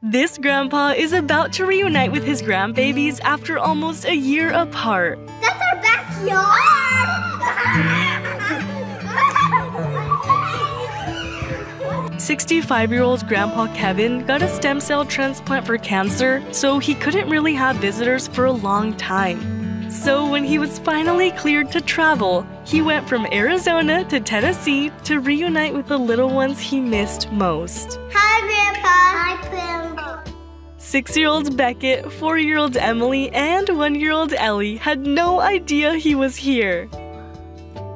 This grandpa is about to reunite with his grandbabies after almost a year apart. That's our backyard! 65-year-old Grandpa Kevin got a stem cell transplant for cancer, so he couldn't really have visitors for a long time. So when he was finally cleared to travel, he went from Arizona to Tennessee to reunite with the little ones he missed most. Hi, Grandpa. Hi, Grandpa. 6-year-old Beckett, 4-year-old Emily, and 1-year-old Ellie had no idea he was here.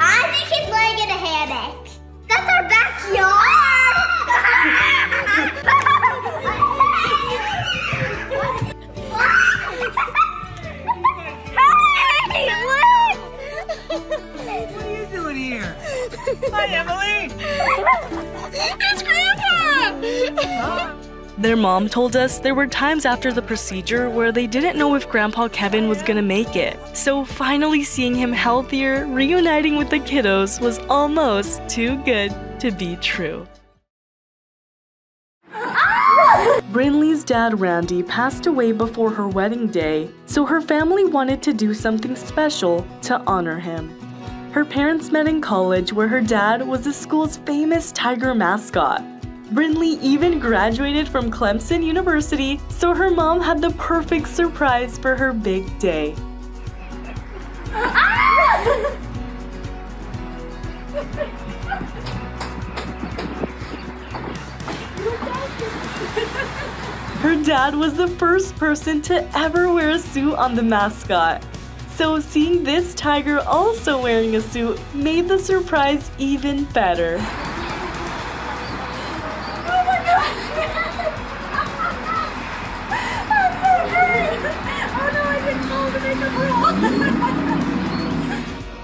I think he's laying in a hammock. That's our backyard! What are you doing here? Hi, Emily! It's Grandpa! Their mom told us there were times after the procedure where they didn't know if Grandpa Kevin was gonna make it. So finally seeing him healthier, reuniting with the kiddos was almost too good to be true. Brinley's dad Randy passed away before her wedding day, so her family wanted to do something special to honor him. Her parents met in college where her dad was the school's famous tiger mascot. Brinley even graduated from Clemson University, so her mom had the perfect surprise for her big day. Her dad was the first person to ever wear a suit on the mascot. So seeing this tiger also wearing a suit made the surprise even better.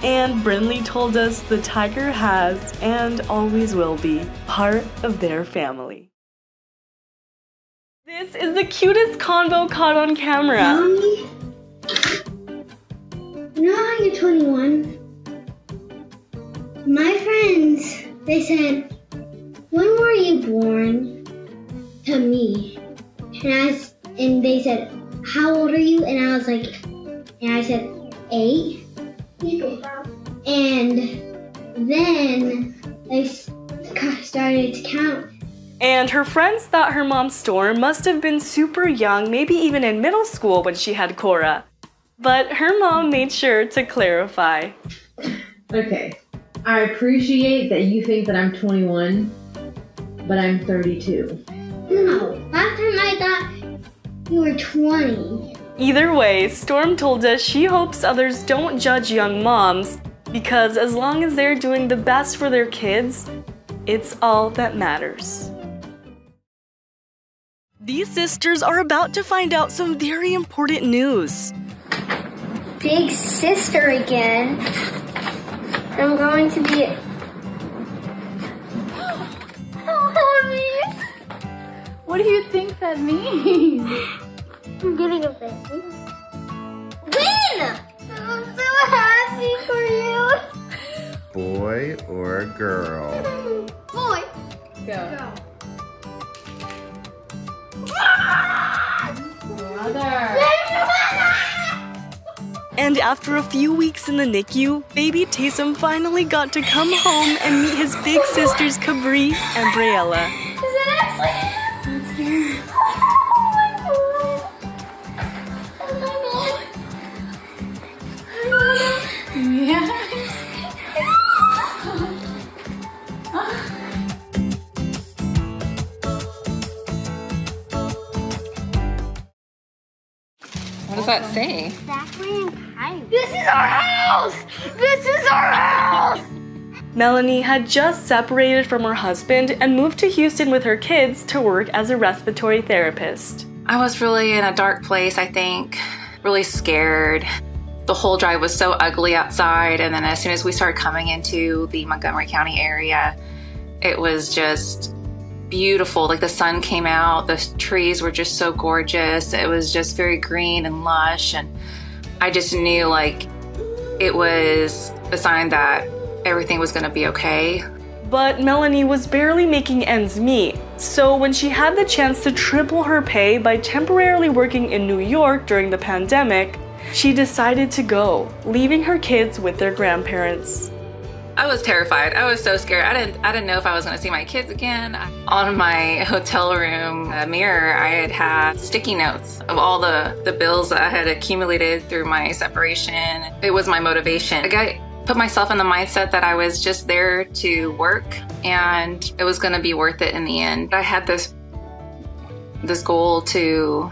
And Brinley told us the tiger has, and always will be, part of their family. This is the cutest convo caught on camera. Mommy, you know how you're 21? My friends, they said, when were you born to me? And they said, how old are you? And I was like, and I said, 8. And then they started to count. And her friends thought her mom Storm must have been super young, maybe even in middle school when she had Cora. But her mom made sure to clarify. Okay, I appreciate that you think that I'm 21, but I'm 32. No, last time I thought you were 20. Either way, Storm told us she hopes others don't judge young moms because as long as they're doing the best for their kids, it's all that matters. These sisters are about to find out some very important news. Big sister again. I'm going to be... Mommy! What do you think that means? I'm getting a baby. Win! I'm so happy for you. Boy or girl? Boy. Go. And after a few weeks in the NICU, baby Taysom finally got to come home and meet his big sisters Cabri and Briella. Is it actually? That's scary. Yeah. What does that say? This is our house! This is our house! Melanie had just separated from her husband and moved to Houston with her kids to work as a respiratory therapist. I was really in a dark place, I think, really scared. The whole drive was so ugly outside, and then as soon as we started coming into the Montgomery County area, it was just beautiful. Like the sun came out, the trees were just so gorgeous. It was just very green and lush, and I just knew like it was a sign that everything was going to be okay. But Melanie was barely making ends meet, so when she had the chance to triple her pay by temporarily working in New York during the pandemic, she decided to go, leaving her kids with their grandparents. I was terrified. I was so scared. I didn't know if I was going to see my kids again. On my hotel room mirror, I had sticky notes of all the bills that I had accumulated through my separation. It was my motivation. I put myself in the mindset that I was just there to work and it was going to be worth it in the end. I had this goal to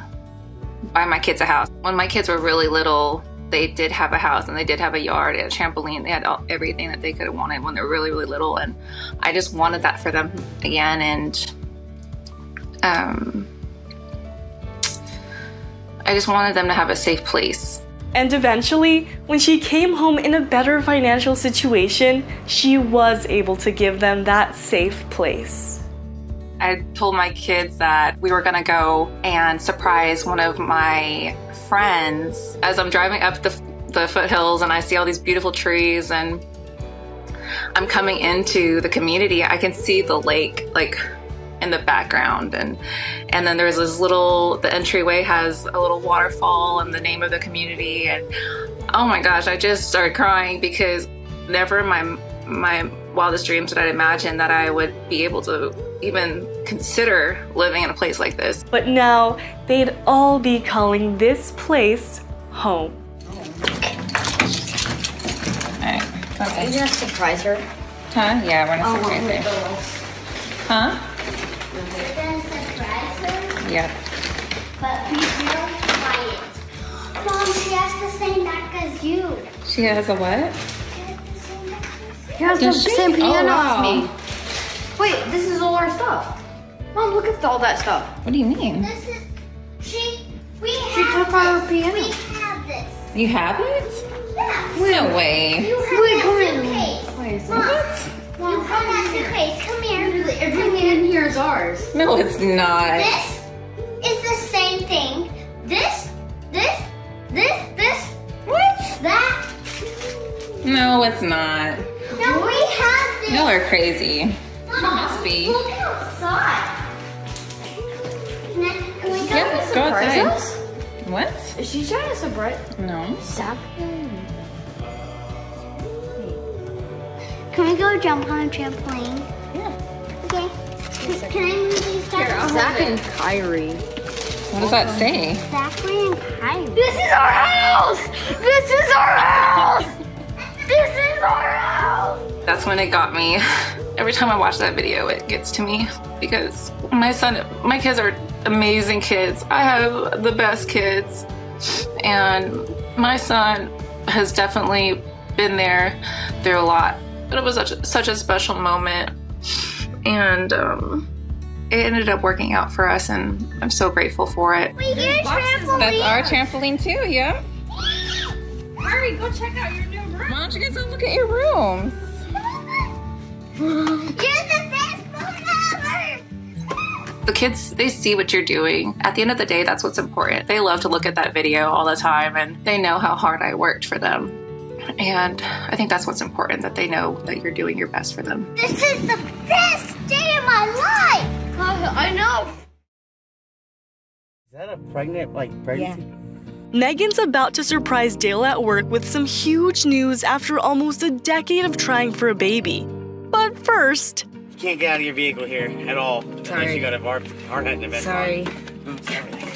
buy my kids a house. When my kids were really little, they did have a house and they did have a yard, they had a trampoline, they had everything that they could have wanted when they were really, really little. And I just wanted that for them again. And I just wanted them to have a safe place. And eventually, when she came home in a better financial situation, she was able to give them that safe place. I told my kids that we were gonna go and surprise one of my friends. As I'm driving up the foothills and I see all these beautiful trees and I'm coming into the community, I can see the lake like in the background, and then there's this the entryway has a little waterfall and the name of the community, and oh my gosh, I just started crying because never in my wildest dreams did I imagine that I would be able to even consider living in a place like this. But now they'd all be calling this place home. Alright, okay. Are you gonna surprise her? Huh? Yeah, we're gonna surprise her. Huh? You're gonna surprise her? Yeah. But be real quiet. Mom, she has the same neck as you. She has a what? She has the Does she? same piano Oh, wow. as me. Wait, this is all our stuff. Mom, look at all that stuff. What do you mean? This is, She have took our this. piano. We have this. You have it? Yeah. No way. You have Wait, that come here. suitcase. Wait, Mom, you have that suitcase. Come here. everything in here is ours. No, it's not. This is the same thing. This. What? That. No, it's not. No, we have this. Y'all are crazy. Mom, must be. Look outside. Can we go? Yeah, go outside. Us? What? Is she trying to surprise? No. Stop. Can we go jump on a trampoline? Yeah. Okay. Can I move these stuff? Zach and Kyrie. What does that say? Zachary and Kyrie. This is our house! This is our house! This is our house! That's when it got me. Every time I watch that video, it gets to me because my kids are amazing kids. I have the best kids, and my son has definitely been there through a lot. But it was such a special moment, and it ended up working out for us, and I'm so grateful for it. We get a trampoline. That's our trampoline too, yeah. Hurry, go check out your new room. Why don't you guys go look at your rooms? You're the best food ever! The kids, they see what you're doing. At the end of the day, that's what's important. They love to look at that video all the time, and they know how hard I worked for them. And I think that's what's important, that they know that you're doing your best for them. This is the best day of my life! I know. Is that a pregnancy? Yeah. Megan's about to surprise Dale at work with some huge news after almost a decade of trying for a baby. But first, You can't get out of your vehicle here at all. Unless you go to our head event. Sorry. Boots, everything.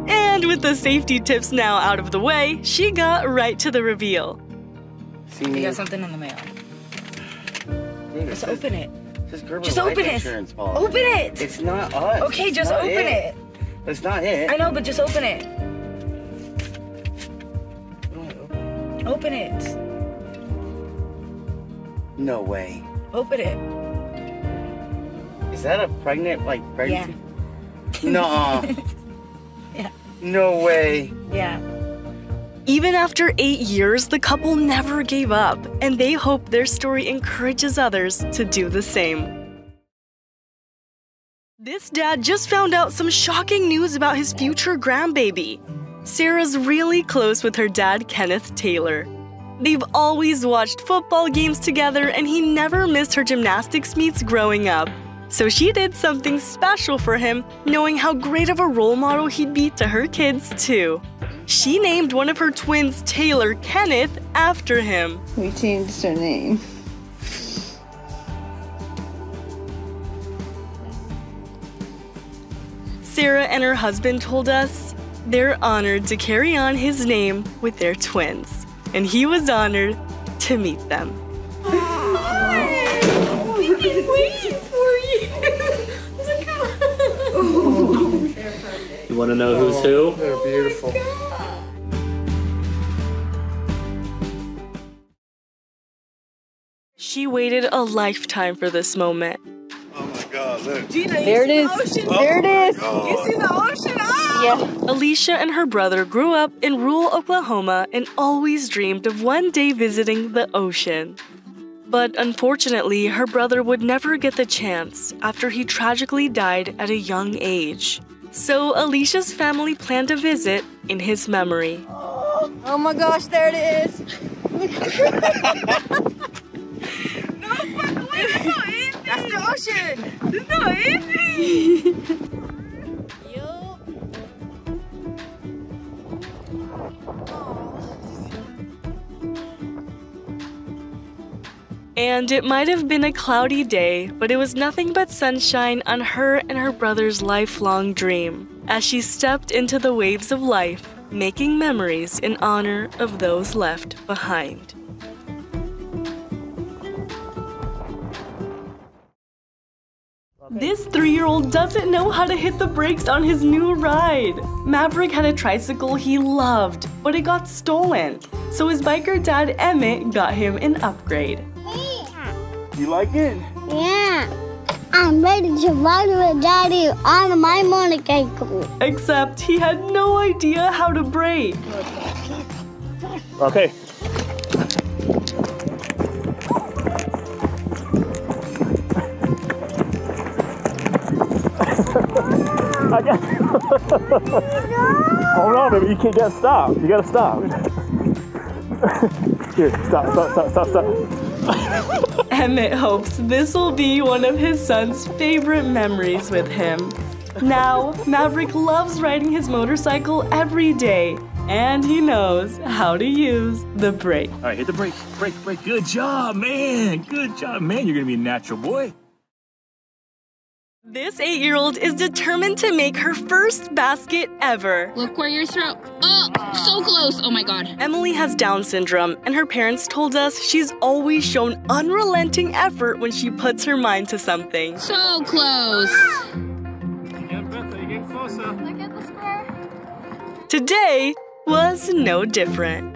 and with the safety tips now out of the way, she got right to the reveal. See We me? got something in the mail. Dude, Just open it. Just Just open it. Insurance policy. Open it. It's not us. Okay, It's just not open it. That's not it. I know, but just open it. Open Open it. it. No way. Open it. Is that a pregnancy? Yeah. Nuh-uh. Yeah. No way. Yeah. Even after 8 years, the couple never gave up, and they hope their story encourages others to do the same. This dad just found out some shocking news about his future grandbaby. Sarah's really close with her dad, Kenneth Taylor. They've always watched football games together, and he never missed her gymnastics meets growing up. So she did something special for him, knowing how great of a role model he'd be to her kids too. She named one of her twins, Taylor Kenneth, after him. We changed her name. Sarah and her husband told us they're honored to carry on his name with their twins, and he was honored to meet them. We've been waiting for you. You want to know who's who? They're beautiful. She waited a lifetime for this moment. Oh my God, look. Gina, There it is. There it is. You see the ocean? Oh! Yeah. Alicia and her brother grew up in rural Oklahoma and always dreamed of one day visiting the ocean. But unfortunately, her brother would never get the chance after he tragically died at a young age. So Alicia's family planned a visit in his memory. Oh my gosh, there it is. No fucking way, that's not easy. That's the ocean. It's not easy. And it might have been a cloudy day, but it was nothing but sunshine on her and her brother's lifelong dream as she stepped into the waves of life, making memories in honor of those left behind. This 3-year-old doesn't know how to hit the brakes on his new ride. Maverick had a tricycle he loved, but it got stolen. So his biker dad Emmett got him an upgrade. You like it? Yeah. I'm ready to ride with Daddy on my motorcycle. Except he had no idea how to brake. Okay. Hold on, baby. You can't get stopped. You gotta stop. Here, stop. Emmett hopes this will be one of his son's favorite memories with him. Now, Maverick loves riding his motorcycle every day, and he knows how to use the brake. All right, hit the brake. Brake. Good job, man. Good job, man. You're gonna be a natural boy. This 8-year-old is determined to make her first basket ever. Look where your throat. Oh, so close. Oh my God. Emily has Down syndrome, and her parents told us she's always shown unrelenting effort when she puts her mind to something. So close. You're getting closer. Look at the square. Today was no different.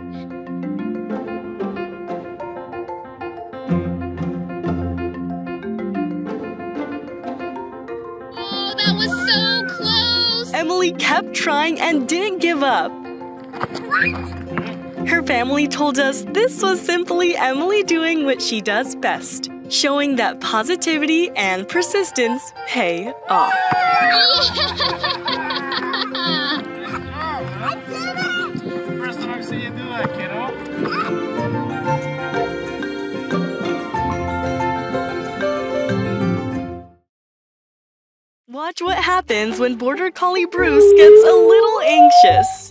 That was so close! Emily kept trying and didn't give up. Her family told us this was simply Emily doing what she does best, showing that positivity and persistence pay off. First time I've seen you do that, kiddo. Watch what happens when Border Collie Bruce gets a little anxious.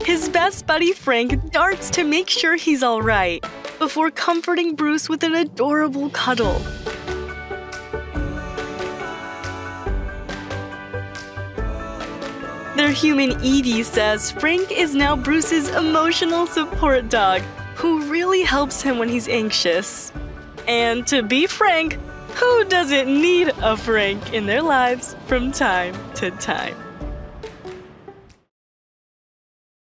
His best buddy Frank darts to make sure he's alright, before comforting Bruce with an adorable cuddle. Their human Edie says Frank is now Bruce's emotional support dog, who really helps him when he's anxious. And to be frank, who doesn't need a Frank in their lives from time to time?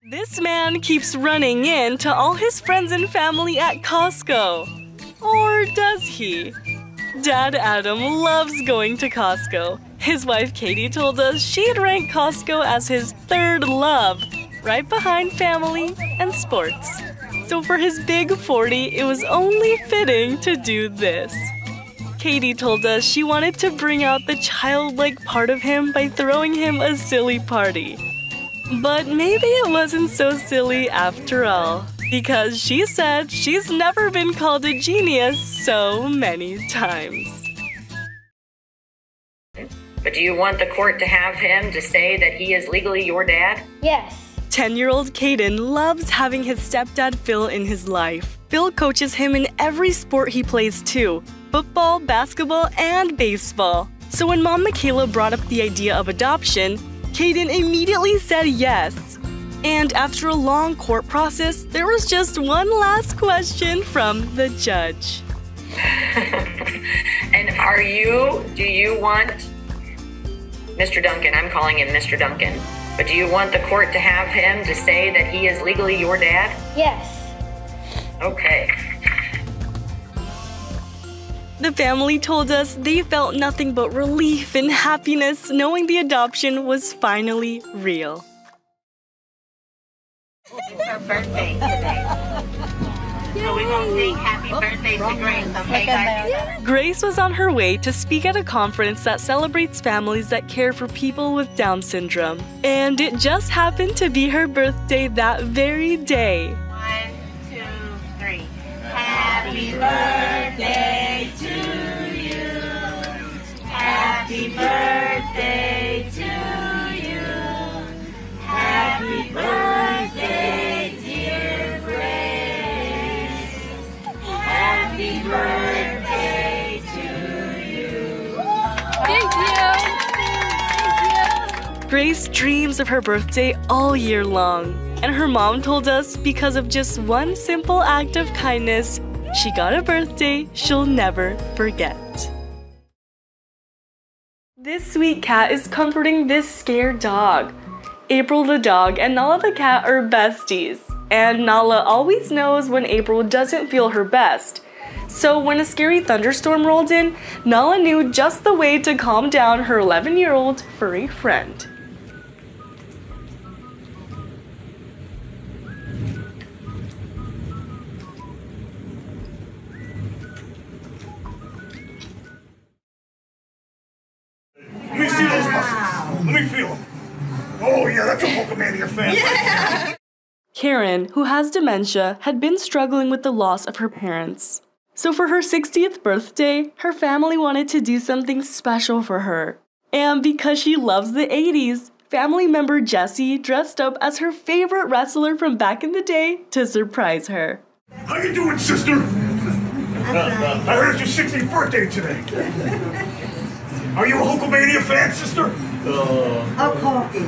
This man keeps running in to all his friends and family at Costco. Or does he? Dad Adam loves going to Costco. His wife Katie told us she'd rank Costco as his third love, right behind family and sports. So for his big 40, it was only fitting to do this. Katie told us she wanted to bring out the childlike part of him by throwing him a silly party. But maybe it wasn't so silly after all, because she said she's never been called a genius so many times. But do you want the court to have him to say that he is legally your dad? Yes. 10-year-old Caden loves having his stepdad Phil in his life. Phil coaches him in every sport he plays too: football, basketball, and baseball. So when Mom Michaela brought up the idea of adoption, Caden immediately said yes. And after a long court process, there was just one last question from the judge. And do you want, Mr. Duncan, I'm calling him Mr. Duncan, but do you want the court to have him to say that he is legally your dad? Yes. Okay. The family told us they felt nothing but relief and happiness knowing the adoption was finally real. It's her birthday today. So we're going to sing happy birthday to Grace, okay guys? Grace was on her way to speak at a conference that celebrates families that care for people with Down syndrome. And it just happened to be her birthday that very day. 1, 2, 3. Happy birthday to you. Happy birthday to you. Happy birthday, dear Grace. Happy birthday to you. Thank you. Grace dreams of her birthday all year long. And her mom told us because of just one simple act of kindness, she got a birthday she'll never forget. This sweet cat is comforting this scared dog. April the dog and Nala the cat are besties. And Nala always knows when April doesn't feel her best. So when a scary thunderstorm rolled in, Nala knew just the way to calm down her 11-year-old furry friend. Let me see those muscles. Let me feel them. Oh yeah, that's a Hulkamania fan. Yeah. Karen, who has dementia, had been struggling with the loss of her parents. So for her 60th birthday, her family wanted to do something special for her. And because she loves the 80s, family member Jessie dressed up as her favorite wrestler from back in the day to surprise her. How you doing, sister? I heard it's your 60th birthday today. Are you a Hulkamania fan, sister? Hulk Hogan.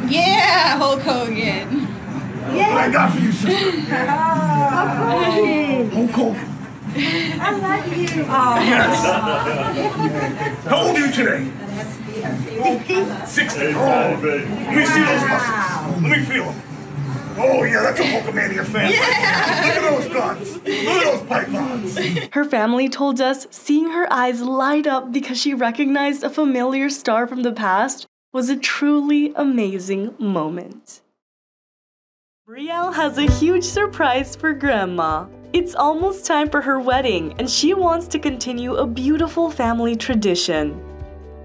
Yeah, Hulk Hogan. Yeah. What I got for you, sister? Hulk Hogan. Hulk Hogan. I love you. Yes. How old are you today? 60. Oh, let me see those muscles. Let me feel them. Oh yeah, that's a Hulkamania fan. Yeah. Look at those guns. Look at those pythons. Her family told us seeing her eyes light up because she recognized a familiar star from the past was a truly amazing moment. Brielle has a huge surprise for Grandma. It's almost time for her wedding, and she wants to continue a beautiful family tradition.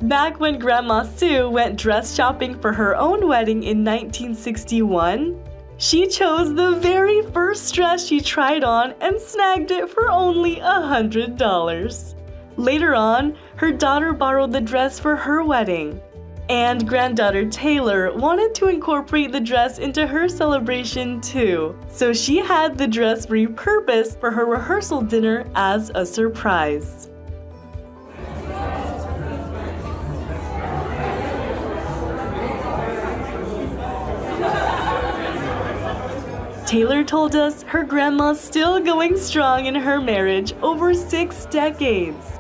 Back when Grandma Sue went dress shopping for her own wedding in 1961, she chose the very first dress she tried on and snagged it for only $100. Later on, her daughter borrowed the dress for her wedding. And granddaughter Taylor wanted to incorporate the dress into her celebration too, so she had the dress repurposed for her rehearsal dinner as a surprise. Taylor told us her grandma's still going strong in her marriage over 6 decades.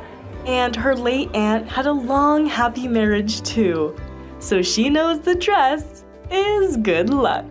And her late aunt had a long, happy marriage too. So she knows the dress is good luck.